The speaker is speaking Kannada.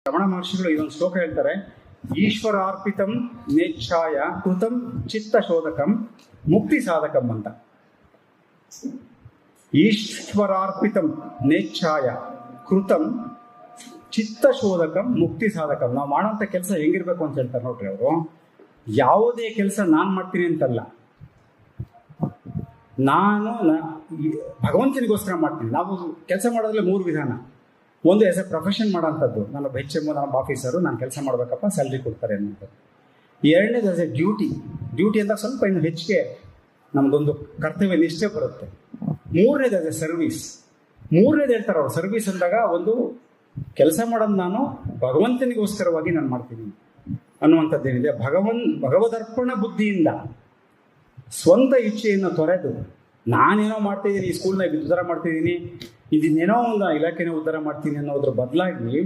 ರಮಣ ಮಹರ್ಷಿಗಳು ಇದೊಂದು ಶ್ಲೋಕ ಹೇಳ್ತಾರೆ, ಈಶ್ವರಾರ್ಪಿತಂ ನೇಚ್ಛಾಯ ಕೃತಂ ಚಿತ್ತ ಶೋಧಕಂ ಮುಕ್ತಿ ಸಾಧಕಂ ಅಂತ. ಈಶ್ವರಾರ್ಪಿತಂ ನೇಚ್ಛಾಯ ಕೃತಂ ಚಿತ್ತ ಶೋಧಕಂ ಮುಕ್ತಿ ಸಾಧಕಂ. ನಾವು ಮಾಡೋಂಥ ಕೆಲಸ ಹೆಂಗಿರ್ಬೇಕು ಅಂತ ಹೇಳ್ತಾರೆ ನೋಡ್ರಿ ಅವರು. ಯಾವುದೇ ಕೆಲಸ ನಾನು ಮಾಡ್ತೀನಿ ಅಂತಲ್ಲ, ನಾನು ಭಗವಂತನಿಗೋಸ್ಕರ ಮಾಡ್ತೀನಿ. ನಾವು ಕೆಲಸ ಮಾಡೋದ್ರಲ್ಲಿ 3 ವಿಧಾನ. ಒಂದು ಆಸ್ ಎ ಪ್ರೊಫೆಷನ್ ಮಾಡೋಂಥದ್ದು, ನಾನು HM ನಮ್ಮ ಆಫೀಸರು, ನಾನು ಕೆಲಸ ಮಾಡಬೇಕಪ್ಪ, ಸ್ಯಾಲ್ರಿ ಕೊಡ್ತಾರೆ ಅನ್ನೋದು. ಎರಡನೇದು ಆಸ್ ಎ ಡ್ಯೂಟಿ ಅಂದಾಗ ಸ್ವಲ್ಪ ಇನ್ನು ಹೆಚ್ಚಿಗೆ ನಮ್ದೊಂದು ಕರ್ತವ್ಯ ನಿಷ್ಠೆ ಬರುತ್ತೆ. ಮೂರನೇದು ಆಸ್ ಎ ಸರ್ವಿಸ್. ಮೂರನೇದು ಹೇಳ್ತಾರೆ ಅವರು, ಸರ್ವಿಸ್ ಅಂದಾಗ ಒಂದು ಕೆಲಸ ಮಾಡೋದು ನಾನು ಭಗವಂತನಿಗೋಸ್ಕರವಾಗಿ ನಾನು ಮಾಡ್ತೀನಿ ಅನ್ನುವಂಥದ್ದೇನಿದೆ. ಭಗವದರ್ಪಣ ಬುದ್ಧಿಯಿಂದ ಸ್ವಂತ ಇಚ್ಛೆಯನ್ನು ತೊರೆದು ನಾನೇನೋ ಮಾಡ್ತಾಯಿದ್ದೀನಿ, ಈ ಸ್ಕೂಲ್ನಾಗ ಉದ್ಧಾರ ಮಾಡ್ತಿದ್ದೀನಿ, ಇದನ್ನೇನೋ ಒಂದು ಇಲಾಖೆನೇ ಉದ್ಧಾರ ಮಾಡ್ತೀನಿ ಅನ್ನೋದ್ರ ಬದಲಾಗಿ